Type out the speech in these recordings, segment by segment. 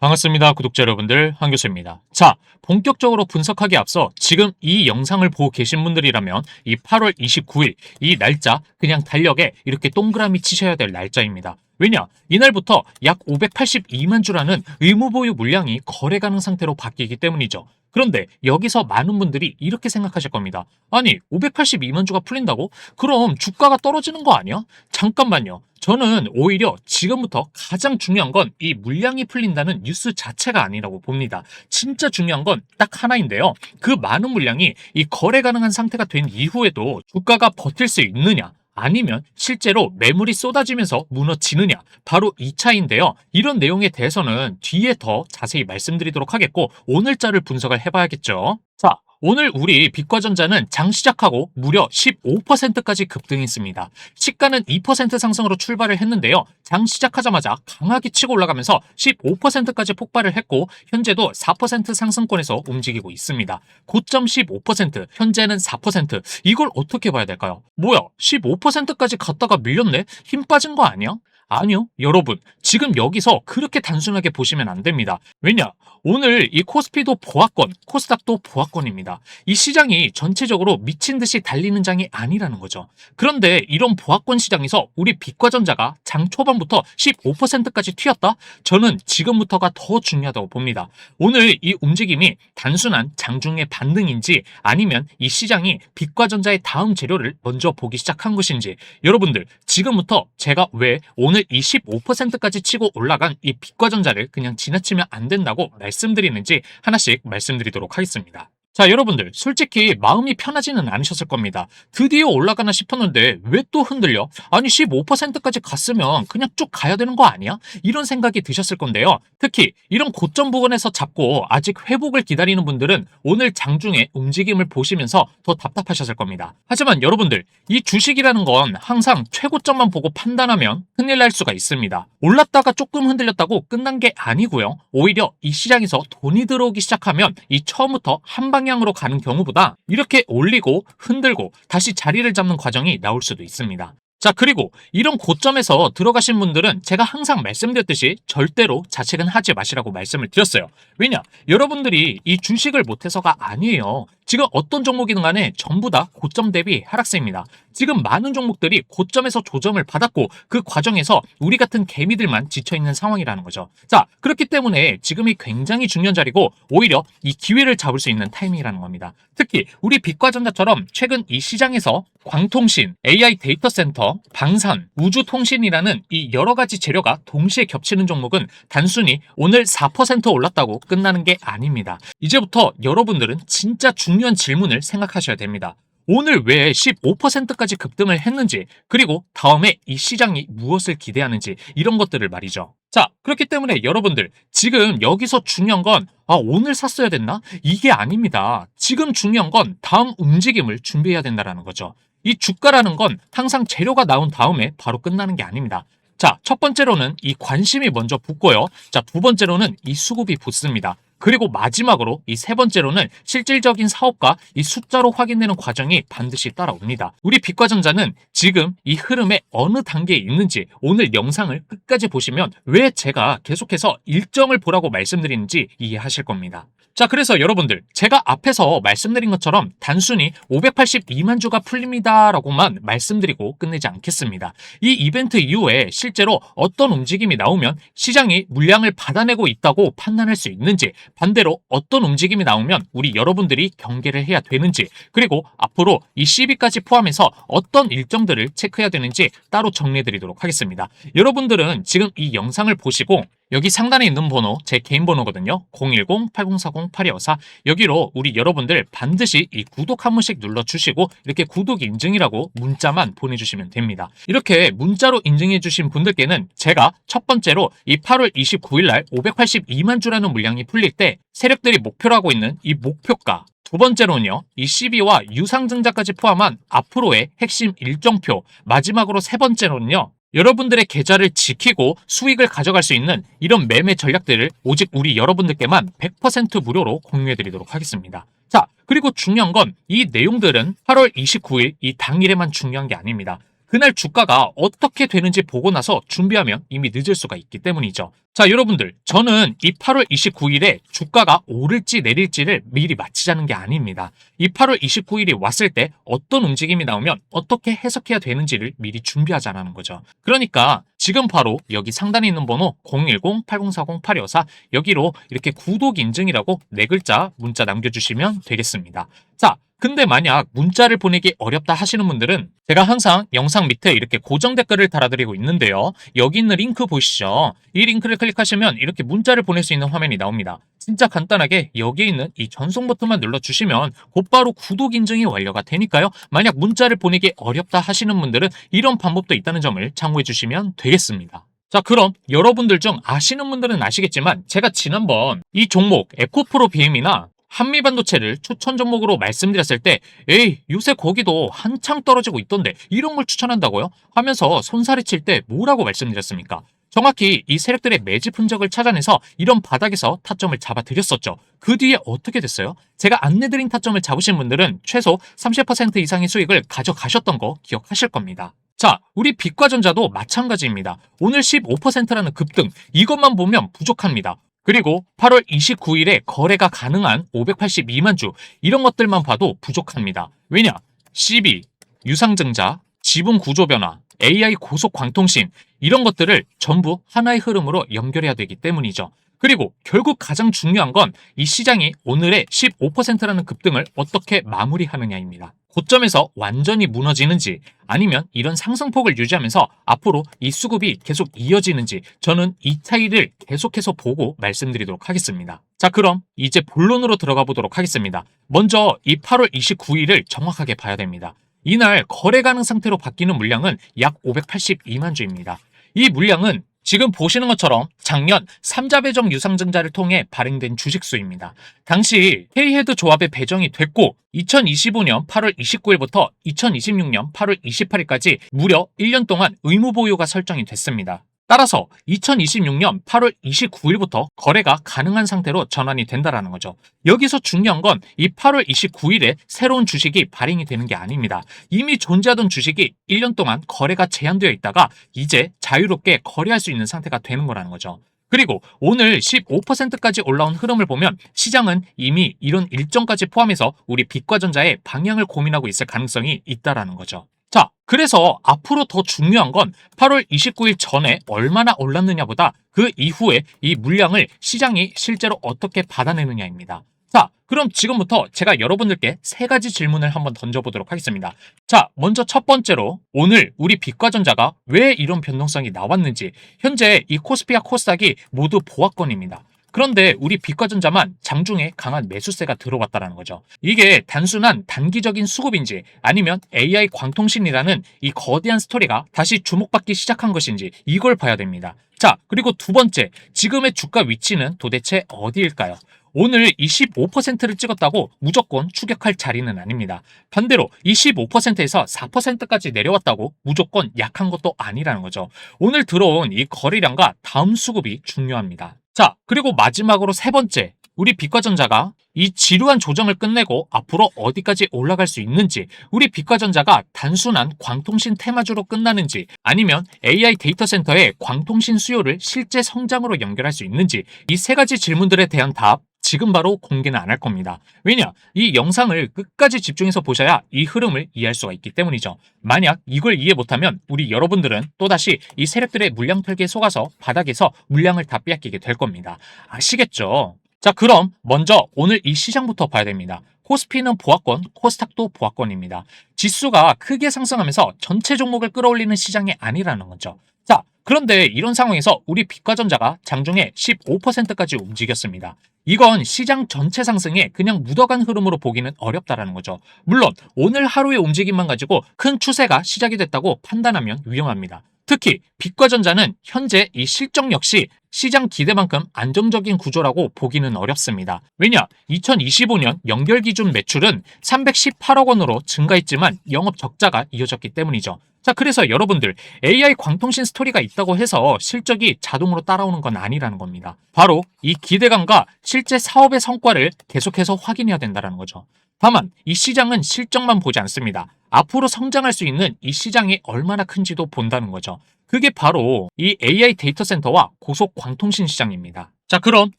반갑습니다. 구독자 여러분들, 한교수입니다. 자, 본격적으로 분석하기에 앞서 지금 이 영상을 보고 계신 분들이라면 이 8월 29일 이 날짜 그냥 달력에 이렇게 동그라미 치셔야 될 날짜입니다. 왜냐? 이날부터 약 582만 주라는 의무보유 물량이 거래 가능 상태로 바뀌기 때문이죠. 그런데 여기서 많은 분들이 이렇게 생각하실 겁니다. 아니, 582만 주가 풀린다고? 그럼 주가가 떨어지는 거 아니야? 잠깐만요. 저는 오히려 지금부터 가장 중요한 건 이 물량이 풀린다는 뉴스 자체가 아니라고 봅니다. 진짜 중요한 건 딱 하나인데요. 그 많은 물량이 이 거래 가능한 상태가 된 이후에도 주가가 버틸 수 있느냐? 아니면 실제로 매물이 쏟아지면서 무너지느냐? 바로 이 차이인데요. 이런 내용에 대해서는 뒤에 더 자세히 말씀드리도록 하겠고 오늘자를 분석을 해봐야겠죠. 자, 오늘 우리 빛과전자는 장 시작하고 무려 15%까지 급등했습니다. 시가는 2% 상승으로 출발을 했는데요. 장 시작하자마자 강하게 치고 올라가면서 15%까지 폭발을 했고 현재도 4% 상승권에서 움직이고 있습니다. 고점 15%, 현재는 4%. 이걸 어떻게 봐야 될까요? 뭐야? 15%까지 갔다가 밀렸네? 힘 빠진 거 아니야? 아니요, 여러분. 지금 여기서 그렇게 단순하게 보시면 안 됩니다. 왜냐? 오늘 이 코스피도 보합권, 코스닥도 보합권입니다. 이 시장이 전체적으로 미친 듯이 달리는 장이 아니라는 거죠. 그런데 이런 보합권 시장에서 우리 빛과전자가 장 초반부터 15%까지 튀었다? 저는 지금부터가 더 중요하다고 봅니다. 오늘 이 움직임이 단순한 장중의 반등인지 아니면 이 시장이 빛과전자의 다음 재료를 먼저 보기 시작한 것인지 여러분들 지금부터 제가 왜 오늘 이 15%까지 치고 올라간 이 빛과전자를 그냥 지나치면 안 된다고 말씀드리는지 하나씩 말씀드리도록 하겠습니다. 자, 여러분들 솔직히 마음이 편하지는 않으셨을 겁니다. 드디어 올라가나 싶었는데 왜 또 흔들려? 아니 15%까지 갔으면 그냥 쭉 가야 되는 거 아니야? 이런 생각이 드셨을 건데요. 특히 이런 고점 부근에서 잡고 아직 회복을 기다리는 분들은 오늘 장중에 움직임을 보시면서 더 답답하셨을 겁니다. 하지만 여러분들 이 주식이라는 건 항상 최고점만 보고 판단하면 큰일 날 수가 있습니다. 올랐다가 조금 흔들렸다고 끝난 게 아니고요. 오히려 이 시장에서 돈이 들어오기 시작하면 이 처음부터 한 방향으로 가는 경우보다 이렇게 올리고 흔들고 다시 자리를 잡는 과정이 나올 수도 있습니다. 자, 그리고 이런 고점에서 들어가신 분들은 제가 항상 말씀드렸듯이 절대로 자책은 하지 마시라고 말씀을 드렸어요. 왜냐? 여러분들이 이 주식을 못해서가 아니에요. 지금 어떤 종목이든 간에 전부 다 고점 대비 하락세입니다. 지금 많은 종목들이 고점에서 조정을 받았고 그 과정에서 우리 같은 개미들만 지쳐있는 상황이라는 거죠. 자, 그렇기 때문에 지금이 굉장히 중요한 자리고 오히려 이 기회를 잡을 수 있는 타이밍이라는 겁니다. 특히 우리 빛과전자처럼 최근 이 시장에서 광통신, AI 데이터 센터, 방산, 우주통신이라는 이 여러 가지 재료가 동시에 겹치는 종목은 단순히 오늘 4% 올랐다고 끝나는 게 아닙니다. 이제부터 여러분들은 진짜 중요한 질문을 생각하셔야 됩니다. 오늘 왜 15%까지 급등을 했는지 그리고 다음에 이 시장이 무엇을 기대하는지 이런 것들을 말이죠. 자, 그렇기 때문에 여러분들 지금 여기서 중요한 건 오늘 샀어야 됐나? 이게 아닙니다. 지금 중요한 건 다음 움직임을 준비해야 된다는 거죠. 이 주가라는 건 항상 재료가 나온 다음에 바로 끝나는 게 아닙니다. 자, 첫 번째로는 이 관심이 먼저 붙고요. 자, 두 번째로는 이 수급이 붙습니다. 그리고 마지막으로 이 세 번째로는 실질적인 사업과 이 숫자로 확인되는 과정이 반드시 따라옵니다. 우리 빛과전자는 지금 이 흐름의 어느 단계에 있는지 오늘 영상을 끝까지 보시면 왜 제가 계속해서 일정을 보라고 말씀드리는지 이해하실 겁니다. 자, 그래서 여러분들 제가 앞에서 말씀드린 것처럼 단순히 582만 주가 풀립니다 라고만 말씀드리고 끝내지 않겠습니다. 이 이벤트 이후에 실제로 어떤 움직임이 나오면 시장이 물량을 받아내고 있다고 판단할 수 있는지 반대로 어떤 움직임이 나오면 우리 여러분들이 경계를 해야 되는지 그리고 앞으로 이 CB까지 포함해서 어떤 일정들을 체크해야 되는지 따로 정리해드리도록 하겠습니다. 여러분들은 지금 이 영상을 보시고 여기 상단에 있는 번호 제 개인 번호거든요. 010-8040-8254 여기로 우리 여러분들 반드시 이 구독 한 번씩 눌러주시고 이렇게 구독 인증이라고 문자만 보내주시면 됩니다. 이렇게 문자로 인증해 주신 분들께는 제가 첫 번째로 이 8월 29일 날 582만 주라는 물량이 풀릴 때 세력들이 목표로 하고 있는 이 목표가 두 번째로는요, 이 CB와 유상증자까지 포함한 앞으로의 핵심 일정표 마지막으로 세 번째로는요 여러분들의 계좌를 지키고 수익을 가져갈 수 있는 이런 매매 전략들을 오직 우리 여러분들께만 100% 무료로 공유해드리도록 하겠습니다. 자, 그리고 중요한 건 이 내용들은 8월 29일 이 당일에만 중요한 게 아닙니다. 그날 주가가 어떻게 되는지 보고 나서 준비하면 이미 늦을 수가 있기 때문이죠. 자, 여러분들, 저는 이 8월 29일에 주가가 오를지 내릴지를 미리 맞히자는 게 아닙니다. 이 8월 29일이 왔을 때 어떤 움직임이 나오면 어떻게 해석해야 되는지를 미리 준비하자는 거죠. 그러니까 지금 바로 여기 상단에 있는 번호 010-8040-8254 여기로 이렇게 구독 인증이라고 4글자 문자 남겨주시면 되겠습니다. 자, 근데 만약 문자를 보내기 어렵다 하시는 분들은 제가 항상 영상 밑에 이렇게 고정 댓글을 달아드리고 있는데요. 여기 있는 링크 보이시죠? 이 링크를 클릭하시면 이렇게 문자를 보낼 수 있는 화면이 나옵니다. 진짜 간단하게 여기에 있는 이 전송 버튼만 눌러주시면 곧바로 구독 인증이 완료가 되니까요. 만약 문자를 보내기 어렵다 하시는 분들은 이런 방법도 있다는 점을 참고해 주시면 되겠습니다. 자, 그럼 여러분들 중 아시는 분들은 아시겠지만 제가 지난번 이 종목 에코프로 BM이나 한미반도체를 추천 종목으로 말씀드렸을 때 에이 요새 거기도 한창 떨어지고 있던데 이런 걸 추천한다고요? 하면서 손살이 칠 때 뭐라고 말씀드렸습니까? 정확히 이 세력들의 매집 흔적을 찾아내서 이런 바닥에서 타점을 잡아드렸었죠. 그 뒤에 어떻게 됐어요? 제가 안내드린 타점을 잡으신 분들은 최소 30% 이상의 수익을 가져가셨던 거 기억하실 겁니다. 자, 우리 빛과전자도 마찬가지입니다. 오늘 15%라는 급등, 이것만 보면 부족합니다. 그리고 8월 29일에 거래가 가능한 582만 주, 이런 것들만 봐도 부족합니다. 왜냐? CB, 유상증자, 지분 구조 변화, AI 고속광통신, 이런 것들을 전부 하나의 흐름으로 연결해야 되기 때문이죠. 그리고 결국 가장 중요한 건 이 시장이 오늘의 15%라는 급등을 어떻게 마무리하느냐입니다. 고점에서 완전히 무너지는지 아니면 이런 상승폭을 유지하면서 앞으로 이 수급이 계속 이어지는지 저는 이 차이를 계속해서 보고 말씀드리도록 하겠습니다. 자, 그럼 이제 본론으로 들어가 보도록 하겠습니다. 먼저 이 8월 29일을 정확하게 봐야 됩니다. 이날 거래 가능 상태로 바뀌는 물량은 약 582만 주입니다. 이 물량은 지금 보시는 것처럼 작년 3자 배정 유상증자를 통해 발행된 주식수입니다. 당시 K헤드 조합에 배정이 됐고 2025년 8월 29일부터 2026년 8월 28일까지 무려 1년 동안 의무 보유가 설정이 됐습니다. 따라서 2026년 8월 29일부터 거래가 가능한 상태로 전환이 된다는 거죠. 여기서 중요한 건 이 8월 29일에 새로운 주식이 발행이 되는 게 아닙니다. 이미 존재하던 주식이 1년 동안 거래가 제한되어 있다가 이제 자유롭게 거래할 수 있는 상태가 되는 거라는 거죠. 그리고 오늘 15%까지 올라온 흐름을 보면 시장은 이미 이런 일정까지 포함해서 우리 빛과전자의 방향을 고민하고 있을 가능성이 있다는 거죠. 자, 그래서 앞으로 더 중요한 건 8월 29일 전에 얼마나 올랐느냐보다 그 이후에 이 물량을 시장이 실제로 어떻게 받아내느냐입니다. 자, 그럼 지금부터 제가 여러분들께 3가지 질문을 한번 던져보도록 하겠습니다. 자, 먼저 첫 번째로 오늘 우리 빛과전자가 왜 이런 변동성이 나왔는지, 현재 이 코스피와 코스닥이 모두 보합권입니다. 그런데 우리 빛과전자만 장중에 강한 매수세가 들어왔다는 거죠. 이게 단순한 단기적인 수급인지 아니면 AI 광통신이라는 이 거대한 스토리가 다시 주목받기 시작한 것인지 이걸 봐야 됩니다. 자, 그리고 두 번째, 지금의 주가 위치는 도대체 어디일까요? 오늘 이 15%를 찍었다고 무조건 추격할 자리는 아닙니다. 반대로 이 15%에서 4%까지 내려왔다고 무조건 약한 것도 아니라는 거죠. 오늘 들어온 이 거래량과 다음 수급이 중요합니다. 자, 그리고 마지막으로 세 번째, 우리 빛과전자가 이 지루한 조정을 끝내고 앞으로 어디까지 올라갈 수 있는지, 우리 빛과전자가 단순한 광통신 테마주로 끝나는지 아니면 AI 데이터 센터의 광통신 수요를 실제 성장으로 연결할 수 있는지, 이 3가지 질문들에 대한 답 지금 바로 공개는 안 할 겁니다. 왜냐? 이 영상을 끝까지 집중해서 보셔야 이 흐름을 이해할 수가 있기 때문이죠. 만약 이걸 이해 못하면 우리 여러분들은 또다시 이 세력들의 물량 털기에 속아서 바닥에서 물량을 다 빼앗기게 될 겁니다. 아시겠죠? 자, 그럼 먼저 오늘 이 시장부터 봐야 됩니다. 코스피는 보합권, 코스닥도 보합권입니다. 지수가 크게 상승하면서 전체 종목을 끌어올리는 시장이 아니라는 거죠. 자, 그런데 이런 상황에서 우리 빛과전자가 장중에 15%까지 움직였습니다. 이건 시장 전체 상승에 그냥 묻어간 흐름으로 보기는 어렵다라는 거죠. 물론 오늘 하루의 움직임만 가지고 큰 추세가 시작이 됐다고 판단하면 위험합니다. 특히 빛과전자는 현재 이 실적 역시 시장 기대만큼 안정적인 구조라고 보기는 어렵습니다. 왜냐? 2025년 연결 기준 매출은 318억 원으로 증가했지만 영업 적자가 이어졌기 때문이죠. 자, 그래서 여러분들 AI 광통신 스토리가 있다고 해서 실적이 자동으로 따라오는 건 아니라는 겁니다. 바로 이 기대감과 실제 사업의 성과를 계속해서 확인해야 된다는 거죠. 다만 이 시장은 실적만 보지 않습니다. 앞으로 성장할 수 있는 이 시장이 얼마나 큰지도 본다는 거죠. 그게 바로 이 AI 데이터 센터와 고속 광통신 시장입니다. 자, 그럼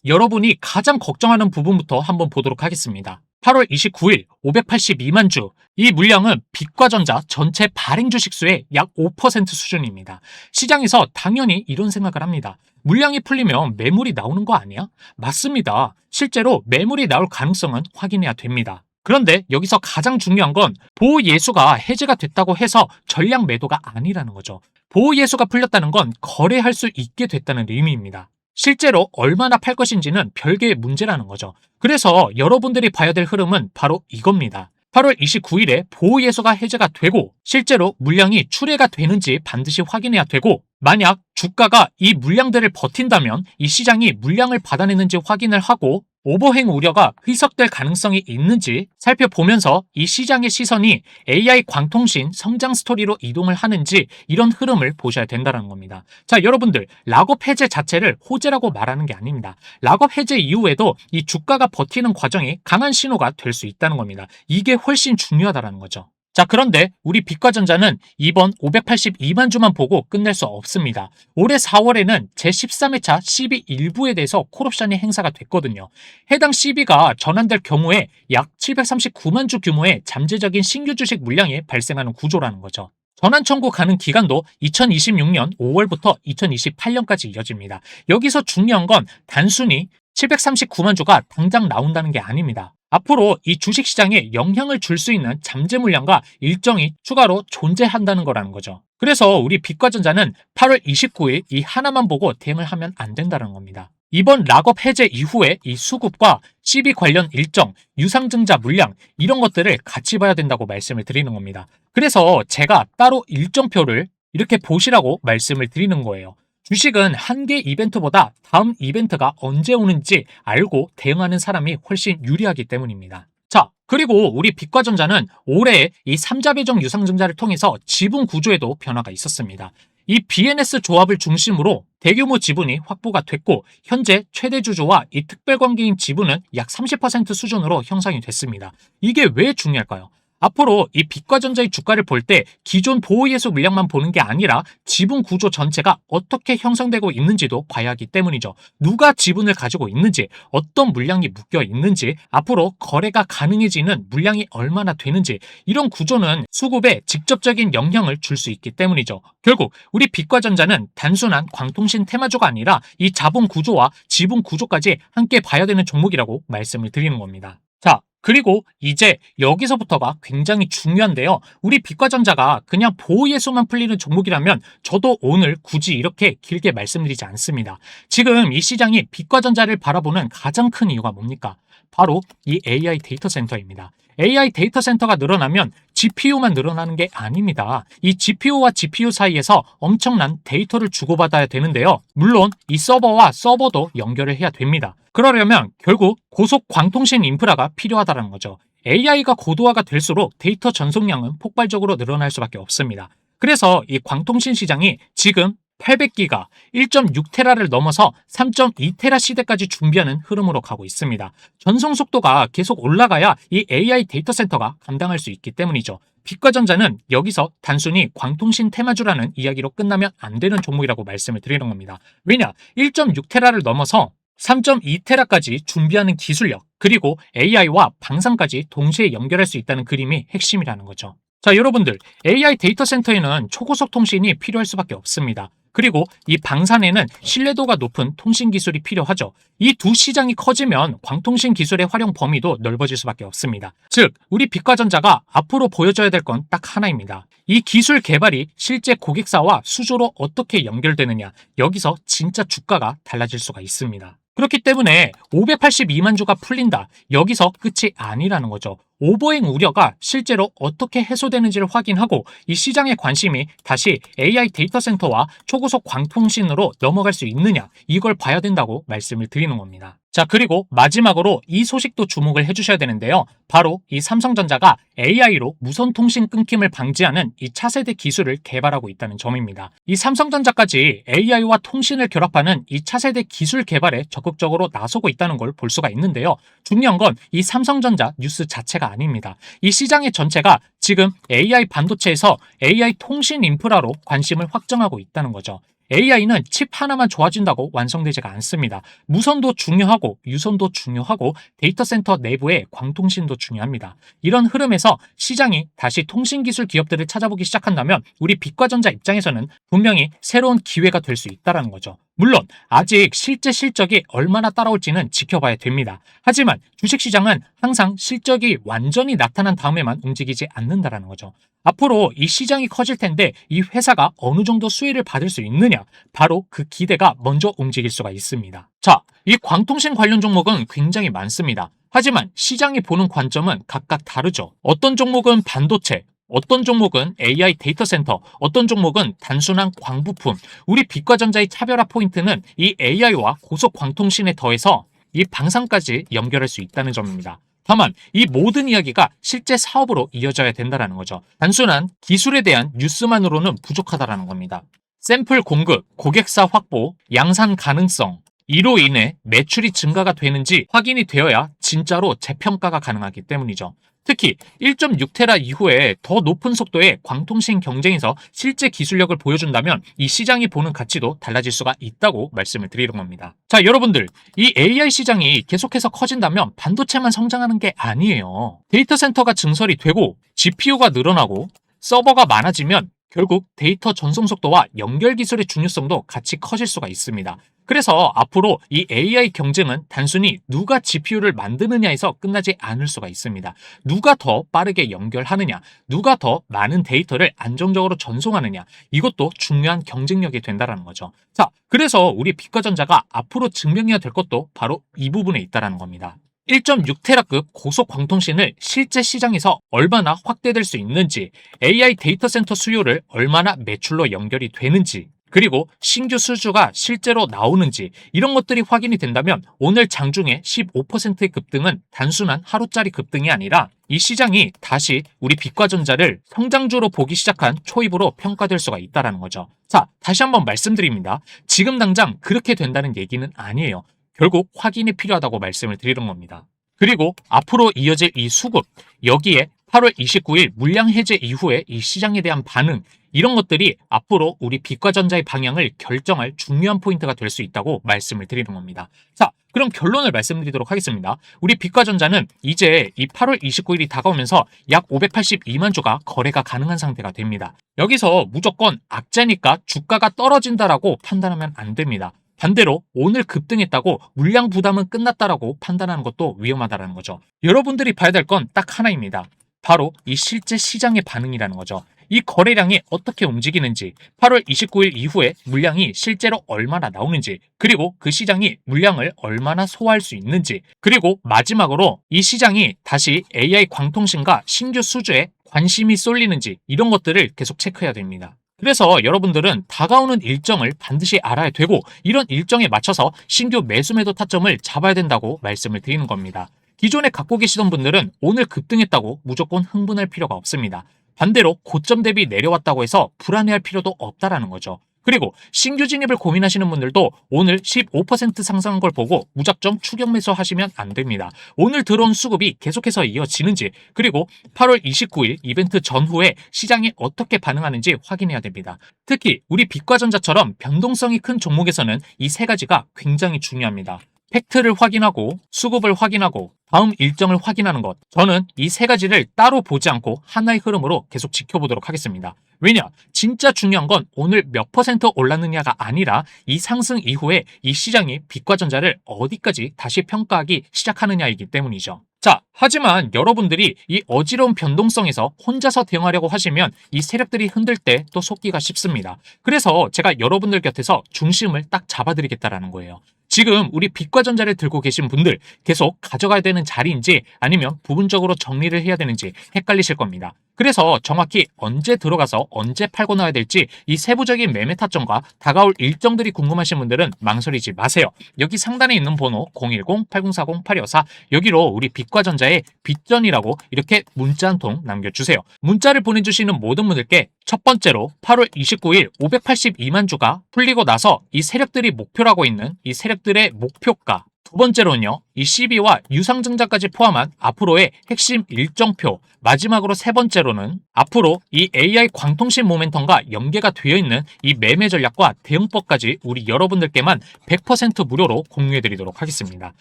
여러분이 가장 걱정하는 부분부터 한번 보도록 하겠습니다. 8월 29일 582만 주, 이 물량은 빛과전자 전체 발행 주식수의 약 5% 수준입니다. 시장에서 당연히 이런 생각을 합니다. 물량이 풀리면 매물이 나오는 거 아니야? 맞습니다. 실제로 매물이 나올 가능성은 확인해야 됩니다. 그런데 여기서 가장 중요한 건 보호 예수가 해제가 됐다고 해서 전량 매도가 아니라는 거죠. 보호 예수가 풀렸다는 건 거래할 수 있게 됐다는 의미입니다. 실제로 얼마나 팔 것인지는 별개의 문제라는 거죠. 그래서 여러분들이 봐야 될 흐름은 바로 이겁니다. 8월 29일에 보호 예수가 해제가 되고 실제로 물량이 출회가 되는지 반드시 확인해야 되고, 만약 주가가 이 물량들을 버틴다면 이 시장이 물량을 받아내는지 확인을 하고 오버행 우려가 희석될 가능성이 있는지 살펴보면서 이 시장의 시선이 AI 광통신 성장 스토리로 이동을 하는지, 이런 흐름을 보셔야 된다는 겁니다. 자, 여러분들 락업 해제 자체를 호재라고 말하는 게 아닙니다. 락업 해제 이후에도 이 주가가 버티는 과정이 강한 신호가 될 수 있다는 겁니다. 이게 훨씬 중요하다는 거죠. 자, 그런데 우리 빛과전자는 이번 582만 주만 보고 끝낼 수 없습니다. 올해 4월에는 제13회차 CB 일부에 대해서 콜옵션이 행사가 됐거든요. 해당 CB가 전환될 경우에 약 739만 주 규모의 잠재적인 신규 주식 물량이 발생하는 구조라는 거죠. 전환 청구 가능 기간도 2026년 5월부터 2028년까지 이어집니다. 여기서 중요한 건 단순히 739만 주가 당장 나온다는 게 아닙니다. 앞으로 이 주식시장에 영향을 줄 수 있는 잠재 물량과 일정이 추가로 존재한다는 거라는 거죠. 그래서 우리 빛과전자는 8월 29일 이 하나만 보고 대응을 하면 안 된다는 겁니다. 이번 락업 해제 이후에 이 수급과 CB 관련 일정, 유상증자 물량, 이런 것들을 같이 봐야 된다고 말씀을 드리는 겁니다. 그래서 제가 따로 일정표를 이렇게 보시라고 말씀을 드리는 거예요. 주식은 한 개 이벤트보다 다음 이벤트가 언제 오는지 알고 대응하는 사람이 훨씬 유리하기 때문입니다. 자, 그리고 우리 빛과전자는 올해 이 3자 배정 유상증자를 통해서 지분 구조에도 변화가 있었습니다. 이 BNS 조합을 중심으로 대규모 지분이 확보가 됐고, 현재 최대 주주와 이 특별관계인 지분은 약 30% 수준으로 형성이 됐습니다. 이게 왜 중요할까요? 앞으로 이 빛과전자의 주가를 볼 때 기존 보호예수 물량만 보는 게 아니라 지분 구조 전체가 어떻게 형성되고 있는지도 봐야 하기 때문이죠. 누가 지분을 가지고 있는지, 어떤 물량이 묶여 있는지, 앞으로 거래가 가능해지는 물량이 얼마나 되는지, 이런 구조는 수급에 직접적인 영향을 줄 수 있기 때문이죠. 결국 우리 빛과전자는 단순한 광통신 테마주가 아니라 이 자본 구조와 지분 구조까지 함께 봐야 되는 종목이라고 말씀을 드리는 겁니다. 자, 그리고 이제 여기서부터가 굉장히 중요한데요. 우리 빛과전자가 그냥 보호예수만 풀리는 종목이라면 저도 오늘 굳이 이렇게 길게 말씀드리지 않습니다. 지금 이 시장이 빛과전자를 바라보는 가장 큰 이유가 뭡니까? 바로 이 AI 데이터 센터입니다. AI 데이터 센터가 늘어나면 GPU만 늘어나는 게 아닙니다. 이 GPU와 GPU 사이에서 엄청난 데이터를 주고받아야 되는데요. 물론 이 서버와 서버도 연결을 해야 됩니다. 그러려면 결국 고속 광통신 인프라가 필요하다는 거죠. AI가 고도화가 될수록 데이터 전송량은 폭발적으로 늘어날 수밖에 없습니다. 그래서 이 광통신 시장이 지금 800기가, 1.6테라를 넘어서 3.2테라 시대까지 준비하는 흐름으로 가고 있습니다. 전송 속도가 계속 올라가야 이 AI 데이터 센터가 감당할 수 있기 때문이죠. 빛과전자는 여기서 단순히 광통신 테마주라는 이야기로 끝나면 안 되는 종목이라고 말씀을 드리는 겁니다. 왜냐? 1.6테라를 넘어서 3.2테라까지 준비하는 기술력, 그리고 AI와 방산까지 동시에 연결할 수 있다는 그림이 핵심이라는 거죠. 자, 여러분들 AI 데이터 센터에는 초고속 통신이 필요할 수밖에 없습니다. 그리고 이 방산에는 신뢰도가 높은 통신 기술이 필요하죠. 이 두 시장이 커지면 광통신 기술의 활용 범위도 넓어질 수밖에 없습니다. 즉, 우리 빛과전자가 앞으로 보여줘야 될 건 딱 하나입니다. 이 기술 개발이 실제 고객사와 수주로 어떻게 연결되느냐, 여기서 진짜 주가가 달라질 수가 있습니다. 그렇기 때문에 582만 주가 풀린다, 여기서 끝이 아니라는 거죠. 오버행 우려가 실제로 어떻게 해소되는지를 확인하고 이 시장의 관심이 다시 AI 데이터 센터와 초고속 광통신으로 넘어갈 수 있느냐, 이걸 봐야 된다고 말씀을 드리는 겁니다. 자, 그리고 마지막으로 이 소식도 주목을 해주셔야 되는데요. 바로 이 삼성전자가 AI로 무선 통신 끊김을 방지하는 이 차세대 기술을 개발하고 있다는 점입니다. 이 삼성전자까지 AI와 통신을 결합하는 이 차세대 기술 개발에 적극적으로 나서고 있다는 걸 볼 수가 있는데요. 중요한 건 이 삼성전자 뉴스 자체가 아닙니다. 이 시장의 전체가 지금 AI 반도체에서 AI 통신 인프라로 관심을 확정하고 있다는 거죠. AI는 칩 하나만 좋아진다고 완성되지가 않습니다. 무선도 중요하고 유선도 중요하고 데이터 센터 내부의 광통신도 중요합니다. 이런 흐름에서 시장이 다시 통신기술 기업들을 찾아보기 시작한다면 우리 빛과전자 입장에서는 분명히 새로운 기회가 될 수 있다는 거죠. 물론 아직 실제 실적이 얼마나 따라올지는 지켜봐야 됩니다. 하지만 주식시장은 항상 실적이 완전히 나타난 다음에만 움직이지 않는다는 거죠. 앞으로 이 시장이 커질 텐데 이 회사가 어느 정도 수혜를 받을 수 있느냐, 바로 그 기대가 먼저 움직일 수가 있습니다. 자, 이 광통신 관련 종목은 굉장히 많습니다. 하지만 시장이 보는 관점은 각각 다르죠. 어떤 종목은 반도체, 어떤 종목은 AI 데이터 센터, 어떤 종목은 단순한 광부품. 우리 빛과전자의 차별화 포인트는 이 AI와 고속 광통신에 더해서 이 방산까지 연결할 수 있다는 점입니다. 다만 이 모든 이야기가 실제 사업으로 이어져야 된다는 거죠. 단순한 기술에 대한 뉴스만으로는 부족하다는 겁니다. 샘플 공급, 고객사 확보, 양산 가능성, 이로 인해 매출이 증가가 되는지 확인이 되어야 진짜로 재평가가 가능하기 때문이죠. 특히 1.6테라 이후에 더 높은 속도의 광통신 경쟁에서 실제 기술력을 보여준다면 이 시장이 보는 가치도 달라질 수가 있다고 말씀을 드리는 겁니다. 자, 여러분들, 이 AI 시장이 계속해서 커진다면 반도체만 성장하는 게 아니에요. 데이터 센터가 증설이 되고 GPU가 늘어나고 서버가 많아지면 결국 데이터 전송 속도와 연결 기술의 중요성도 같이 커질 수가 있습니다. 그래서 앞으로 이 AI 경쟁은 단순히 누가 GPU를 만드느냐에서 끝나지 않을 수가 있습니다. 누가 더 빠르게 연결하느냐, 누가 더 많은 데이터를 안정적으로 전송하느냐, 이것도 중요한 경쟁력이 된다는 거죠. 자, 그래서 우리 빛과전자가 앞으로 증명해야 될 것도 바로 이 부분에 있다는 겁니다. 1.6테라급 고속 광통신을 실제 시장에서 얼마나 확대될 수 있는지, AI 데이터 센터 수요를 얼마나 매출로 연결이 되는지, 그리고 신규 수주가 실제로 나오는지 이런 것들이 확인이 된다면 오늘 장중에 15%의 급등은 단순한 하루짜리 급등이 아니라 이 시장이 다시 우리 빛과전자를 성장주로 보기 시작한 초입으로 평가될 수가 있다는 거죠. 자, 다시 한번 말씀드립니다. 지금 당장 그렇게 된다는 얘기는 아니에요. 결국 확인이 필요하다고 말씀을 드리는 겁니다. 그리고 앞으로 이어질 이 수급, 여기에 8월 29일 물량 해제 이후에 이 시장에 대한 반응, 이런 것들이 앞으로 우리 빛과전자의 방향을 결정할 중요한 포인트가 될 수 있다고 말씀을 드리는 겁니다. 자, 그럼 결론을 말씀드리도록 하겠습니다. 우리 빛과전자는 이제 이 8월 29일이 다가오면서 약 582만 주가 거래가 가능한 상태가 됩니다. 여기서 무조건 악재니까 주가가 떨어진다라고 판단하면 안 됩니다. 반대로 오늘 급등했다고 물량 부담은 끝났다라고 판단하는 것도 위험하다는 거죠. 여러분들이 봐야 될 건 딱 하나입니다. 바로 이 실제 시장의 반응이라는 거죠. 이 거래량이 어떻게 움직이는지, 8월 29일 이후에 물량이 실제로 얼마나 나오는지, 그리고 그 시장이 물량을 얼마나 소화할 수 있는지, 그리고 마지막으로 이 시장이 다시 AI 광통신과 신규 수주에 관심이 쏠리는지 이런 것들을 계속 체크해야 됩니다. 그래서 여러분들은 다가오는 일정을 반드시 알아야 되고 이런 일정에 맞춰서 신규 매수 매도 타점을 잡아야 된다고 말씀을 드리는 겁니다. 기존에 갖고 계시던 분들은 오늘 급등했다고 무조건 흥분할 필요가 없습니다. 반대로 고점 대비 내려왔다고 해서 불안해할 필요도 없다라는 거죠. 그리고 신규 진입을 고민하시는 분들도 오늘 15% 상승한 걸 보고 무작정 추격 매수하시면 안 됩니다. 오늘 들어온 수급이 계속해서 이어지는지, 그리고 8월 29일 이벤트 전후에 시장이 어떻게 반응하는지 확인해야 됩니다. 특히 우리 빛과전자처럼 변동성이 큰 종목에서는 이 세 가지가 굉장히 중요합니다. 팩트를 확인하고 수급을 확인하고 다음 일정을 확인하는 것. 저는 이 세 가지를 따로 보지 않고 하나의 흐름으로 계속 지켜보도록 하겠습니다. 왜냐? 진짜 중요한 건 오늘 몇 퍼센트 올랐느냐가 아니라 이 상승 이후에 이 시장이 빛과전자를 어디까지 다시 평가하기 시작하느냐이기 때문이죠. 자, 하지만 여러분들이 이 어지러운 변동성에서 혼자서 대응하려고 하시면 이 세력들이 흔들 때 또 속기가 쉽습니다. 그래서 제가 여러분들 곁에서 중심을 딱 잡아드리겠다라는 거예요. 지금 우리 빛과전자를 들고 계신 분들 계속 가져가야 되는 자리인지 아니면 부분적으로 정리를 해야 되는지 헷갈리실 겁니다. 그래서 정확히 언제 들어가서 언제 팔고 나야 될지 이 세부적인 매매 타점과 다가올 일정들이 궁금하신 분들은 망설이지 마세요. 여기 상단에 있는 번호 010-8040-8254 여기로 우리 빛과전자의 빛전이라고 이렇게 문자 한 통 남겨주세요. 문자를 보내주시는 모든 분들께 첫 번째로 8월 29일 582만 주가 풀리고 나서 이 세력들이 목표로 하고 있는 이 세력들의 목표가, 두 번째로는요, 이 CB와 유상증자까지 포함한 앞으로의 핵심 일정표, 마지막으로 세 번째로는 앞으로 이 AI 광통신 모멘텀과 연계가 되어 있는 이 매매 전략과 대응법까지 우리 여러분들께만 100% 무료로 공유해드리도록 하겠습니다.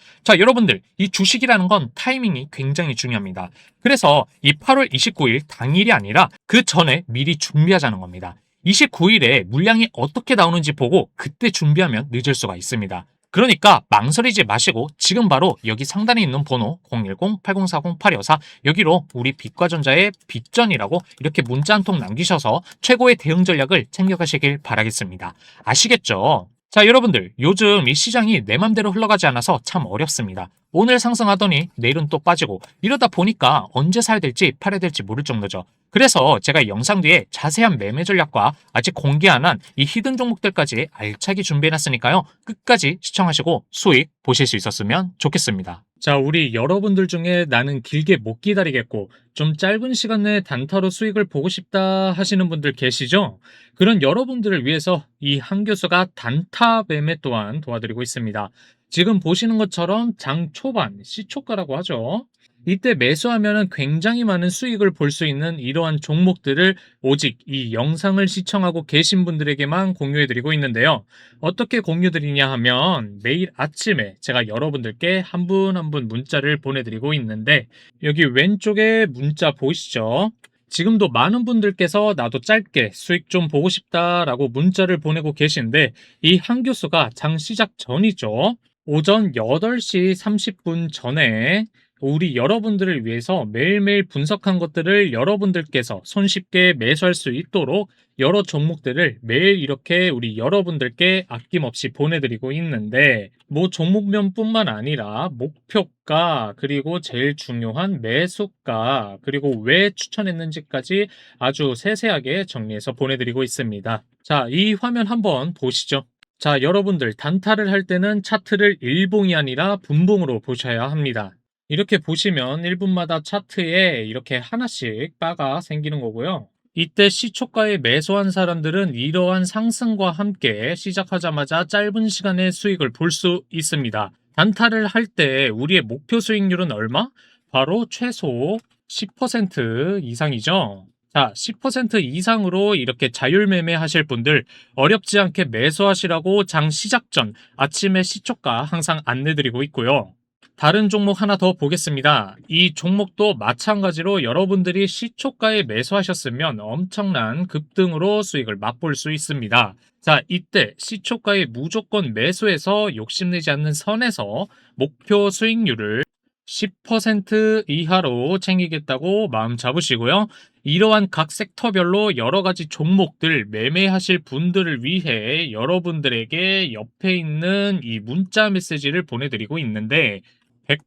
자, 여러분들, 이 주식이라는 건 타이밍이 굉장히 중요합니다. 그래서 이 8월 29일 당일이 아니라 그 전에 미리 준비하자는 겁니다. 29일에 물량이 어떻게 나오는지 보고 그때 준비하면 늦을 수가 있습니다. 그러니까 망설이지 마시고 지금 바로 여기 상단에 있는 번호 010-8040-8254 여기로 우리 빛과전자의 빛전이라고 이렇게 문자 한 통 남기셔서 최고의 대응 전략을 챙겨가시길 바라겠습니다. 아시겠죠? 자, 여러분들, 요즘 이 시장이 내 맘대로 흘러가지 않아서 참 어렵습니다. 오늘 상승하더니 내일은 또 빠지고 이러다 보니까 언제 사야 될지 팔아야 될지 모를 정도죠. 그래서 제가 영상 뒤에 자세한 매매 전략과 아직 공개 안 한 이 히든 종목들까지 알차게 준비해놨으니까요. 끝까지 시청하시고 수익 보실 수 있었으면 좋겠습니다. 자, 우리 여러분들 중에 나는 길게 못 기다리겠고 좀 짧은 시간 내에 단타로 수익을 보고 싶다 하시는 분들 계시죠? 그런 여러분들을 위해서 이 한 교수가 단타 매매 또한 도와드리고 있습니다. 지금 보시는 것처럼 장 초반, 시초가라고 하죠. 이때 매수하면 굉장히 많은 수익을 볼 수 있는 이러한 종목들을 오직 이 영상을 시청하고 계신 분들에게만 공유해드리고 있는데요. 어떻게 공유드리냐 하면 매일 아침에 제가 여러분들께 한 분 한 분 문자를 보내드리고 있는데 여기 왼쪽에 문자 보이시죠? 지금도 많은 분들께서 나도 짧게 수익 좀 보고 싶다라고 문자를 보내고 계신데 이 한 교수가 장 시작 전이죠. 오전 8시 30분 전에 우리 여러분들을 위해서 매일매일 분석한 것들을 여러분들께서 손쉽게 매수할 수 있도록 여러 종목들을 매일 이렇게 우리 여러분들께 아낌없이 보내드리고 있는데 뭐 종목명뿐만 아니라 목표가 그리고 제일 중요한 매수가 그리고 왜 추천했는지까지 아주 세세하게 정리해서 보내드리고 있습니다. 자, 이 화면 한번 보시죠. 자, 여러분들 단타를 할 때는 차트를 일봉이 아니라 분봉으로 보셔야 합니다. 이렇게 보시면 1분마다 차트에 이렇게 하나씩 바가 생기는 거고요. 이때 시초가에 매수한 사람들은 이러한 상승과 함께 시작하자마자 짧은 시간에 수익을 볼 수 있습니다. 단타를 할 때 우리의 목표 수익률은 얼마? 바로 최소 10% 이상이죠. 자, 10% 이상으로 이렇게 자율 매매하실 분들 어렵지 않게 매수하시라고 장 시작 전 아침에 시초가 항상 안내드리고 있고요. 다른 종목 하나 더 보겠습니다. 이 종목도 마찬가지로 여러분들이 시초가에 매수하셨으면 엄청난 급등으로 수익을 맛볼 수 있습니다. 자, 이때 시초가에 무조건 매수해서 욕심내지 않는 선에서 목표 수익률을 10% 이하로 챙기겠다고 마음 잡으시고요. 이러한 각 섹터별로 여러 가지 종목들 매매하실 분들을 위해 여러분들에게 옆에 있는 이 문자 메시지를 보내드리고 있는데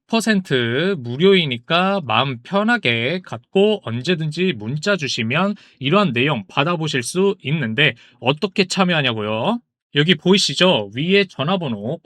100% 무료이니까 마음 편하게 갖고 언제든지 문자 주시면 이러한 내용 받아보실 수 있는데 어떻게 참여하냐고요? 여기 보이시죠? 위에 전화번호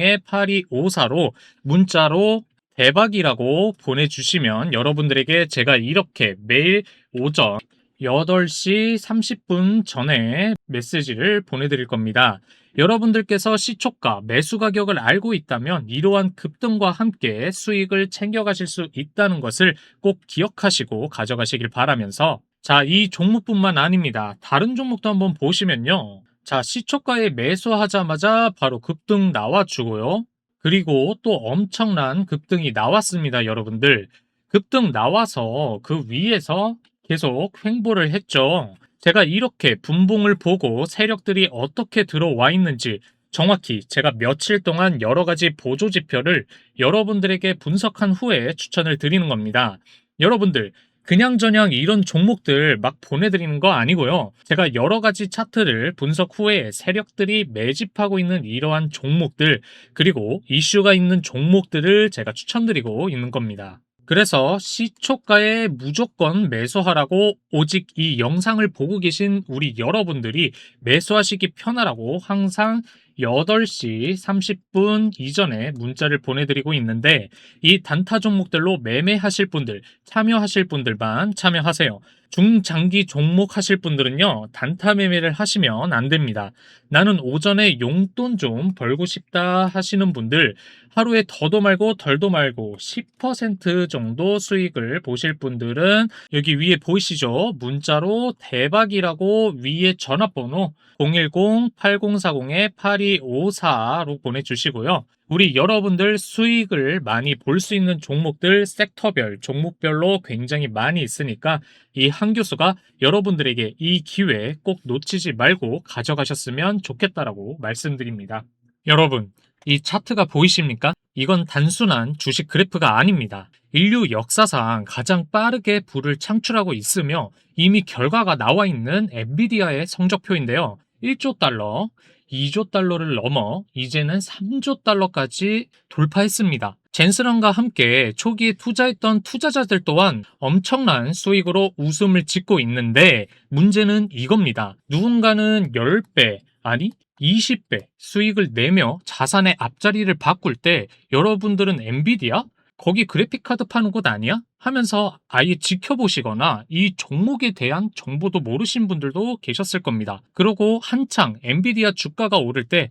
010-8040-8254로 문자로 대박이라고 보내주시면 여러분들에게 제가 이렇게 매일 오전 8시 30분 전에 메시지를 보내드릴 겁니다. 여러분들께서 시초가, 매수 가격을 알고 있다면 이러한 급등과 함께 수익을 챙겨가실 수 있다는 것을 꼭 기억하시고 가져가시길 바라면서 자, 이 종목뿐만 아닙니다. 다른 종목도 한번 보시면요. 자, 시초가에 매수하자마자 바로 급등 나와주고요. 그리고 또 엄청난 급등이 나왔습니다, 여러분들. 급등 나와서 그 위에서 계속 횡보를 했죠. 제가 이렇게 분봉을 보고 세력들이 어떻게 들어와 있는지 정확히 제가 며칠 동안 여러 가지 보조 지표를 여러분들에게 분석한 후에 추천을 드리는 겁니다. 여러분들, 그냥저냥 이런 종목들 막 보내드리는 거 아니고요. 제가 여러 가지 차트를 분석 후에 세력들이 매집하고 있는 이러한 종목들, 그리고 이슈가 있는 종목들을 제가 추천드리고 있는 겁니다. 그래서 시초가에 무조건 매수하라고 오직 이 영상을 보고 계신 우리 여러분들이 매수하시기 편하라고 항상 8시 30분 이전에 문자를 보내드리고 있는데 이 단타 종목들로 매매하실 분들, 참여하실 분들만 참여하세요. 중장기 종목 하실 분들은요, 단타 매매를 하시면 안 됩니다. 나는 오전에 용돈 좀 벌고 싶다 하시는 분들, 하루에 더도 말고 덜도 말고 10% 정도 수익을 보실 분들은 여기 위에 보이시죠? 문자로 대박이라고 위에 전화번호 010-8040-8254로 보내주시고요. 우리 여러분들 수익을 많이 볼 수 있는 종목들 섹터별, 종목별로 굉장히 많이 있으니까 이 한 교수가 여러분들에게 이 기회 꼭 놓치지 말고 가져가셨으면 좋겠다라고 말씀드립니다. 여러분, 이 차트가 보이십니까? 이건 단순한 주식 그래프가 아닙니다. 인류 역사상 가장 빠르게 부를 창출하고 있으며 이미 결과가 나와 있는 엔비디아의 성적표인데요. 1조 달러, 2조 달러를 넘어 이제는 3조 달러까지 돌파했습니다. 젠스런과 함께 초기에 투자했던 투자자들 또한 엄청난 수익으로 웃음을 짓고 있는데 문제는 이겁니다. 누군가는 10배, 아니 20배 수익을 내며 자산의 앞자리를 바꿀 때 여러분들은 엔비디아? 거기 그래픽카드 파는 곳 아니야? 하면서 아예 지켜보시거나 이 종목에 대한 정보도 모르신 분들도 계셨을 겁니다. 그리고 한창 엔비디아 주가가 오를 때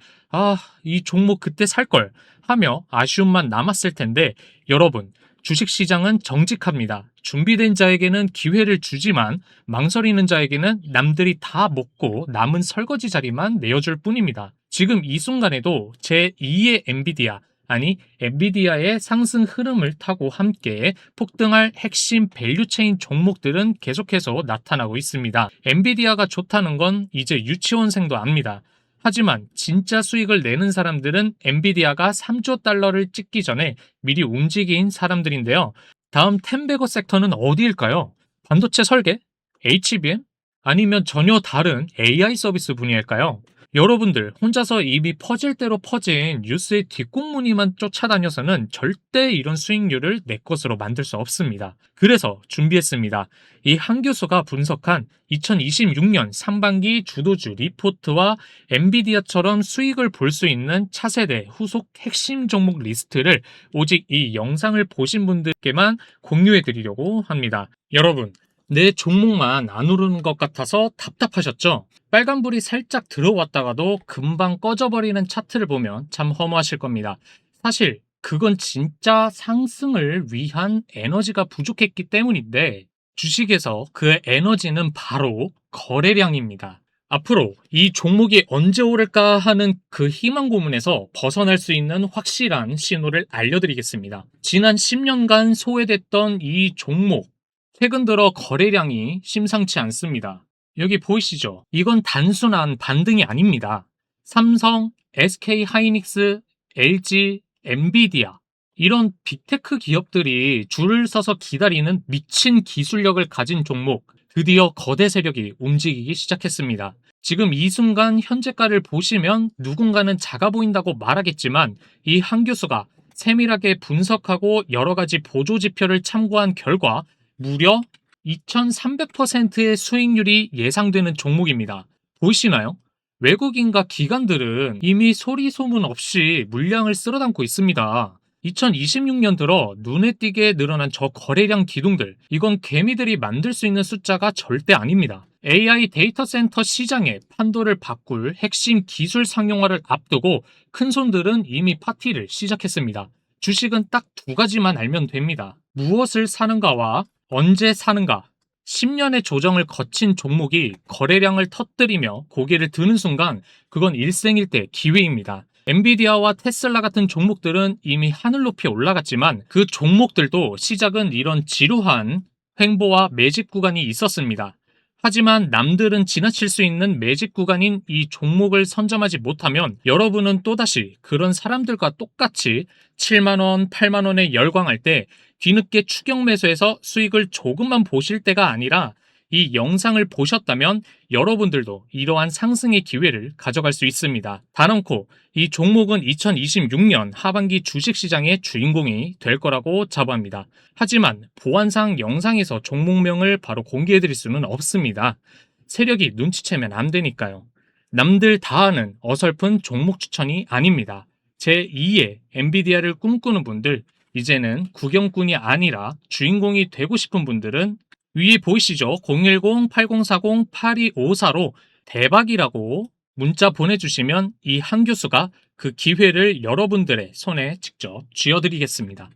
이 종목 그때 살걸 하며 아쉬움만 남았을 텐데 여러분, 주식시장은 정직합니다. 준비된 자에게는 기회를 주지만 망설이는 자에게는 남들이 다 먹고 남은 설거지 자리만 내어줄 뿐입니다. 지금 이 순간에도 제2의 엔비디아, 아니 엔비디아의 상승 흐름을 타고 함께 폭등할 핵심 밸류체인 종목들은 계속해서 나타나고 있습니다. 엔비디아가 좋다는 건 이제 유치원생도 압니다. 하지만 진짜 수익을 내는 사람들은 엔비디아가 3조 달러를 찍기 전에 미리 움직인 사람들인데요. 다음 10배거 섹터는 어디일까요? 반도체 설계? HBM? 아니면 전혀 다른 AI 서비스 분야일까요? 여러분들 혼자서 입이 퍼질 대로 퍼진 뉴스의 뒷공무니만 쫓아다녀서는 절대 이런 수익률을 내 것으로 만들 수 없습니다. 그래서 준비했습니다. 이 한 교수가 분석한 2026년 상반기 주도주 리포트와 엔비디아처럼 수익을 볼 수 있는 차세대 후속 핵심 종목 리스트를 오직 이 영상을 보신 분들께만 공유해 드리려고 합니다. 여러분, 내 종목만 안 오르는 것 같아서 답답하셨죠? 빨간불이 살짝 들어왔다가도 금방 꺼져버리는 차트를 보면 참 허무하실 겁니다. 사실 그건 진짜 상승을 위한 에너지가 부족했기 때문인데 주식에서 그 에너지는 바로 거래량입니다. 앞으로 이 종목이 언제 오를까 하는 그 희망 고문에서 벗어날 수 있는 확실한 신호를 알려드리겠습니다. 지난 10년간 소외됐던 이 종목, 최근 들어 거래량이 심상치 않습니다. 여기 보이시죠? 이건 단순한 반등이 아닙니다. 삼성, SK 하이닉스, LG, 엔비디아 이런 빅테크 기업들이 줄을 서서 기다리는 미친 기술력을 가진 종목, 드디어 거대 세력이 움직이기 시작했습니다. 지금 이 순간 현재가를 보시면 누군가는 작아 보인다고 말하겠지만 이 한 교수가 세밀하게 분석하고 여러 가지 보조 지표를 참고한 결과 무려 2300%의 수익률이 예상되는 종목입니다. 보이시나요? 외국인과 기관들은 이미 소리 소문 없이 물량을 쓸어담고 있습니다. 2026년 들어 눈에 띄게 늘어난 저 거래량 기둥들, 이건 개미들이 만들 수 있는 숫자가 절대 아닙니다. AI 데이터 센터 시장의 판도를 바꿀 핵심 기술 상용화를 앞두고 큰손들은 이미 파티를 시작했습니다. 주식은 딱 두 가지만 알면 됩니다. 무엇을 사는가와 언제 사는가. 10년의 조정을 거친 종목이 거래량을 터뜨리며 고개를 드는 순간 그건 일생일대 기회입니다. 엔비디아와 테슬라 같은 종목들은 이미 하늘 높이 올라갔지만 그 종목들도 시작은 이런 지루한 횡보와 매집 구간이 있었습니다. 하지만 남들은 지나칠 수 있는 매집 구간인 이 종목을 선점하지 못하면 여러분은 또다시 그런 사람들과 똑같이 7만원, 8만원에 열광할 때 뒤늦게 추격 매수해서 수익을 조금만 보실 때가 아니라 이 영상을 보셨다면 여러분들도 이러한 상승의 기회를 가져갈 수 있습니다. 단언코 이 종목은 2026년 하반기 주식시장의 주인공이 될 거라고 자부합니다. 하지만 보안상 영상에서 종목명을 바로 공개해드릴 수는 없습니다. 세력이 눈치채면 안 되니까요. 남들 다 아는 어설픈 종목 추천이 아닙니다. 제2의 엔비디아를 꿈꾸는 분들, 이제는 구경꾼이 아니라 주인공이 되고 싶은 분들은 위에 보이시죠? 010-8040-8254로 대박이라고 문자 보내주시면 이 한 교수가 그 기회를 여러분들의 손에 직접 쥐어드리겠습니다.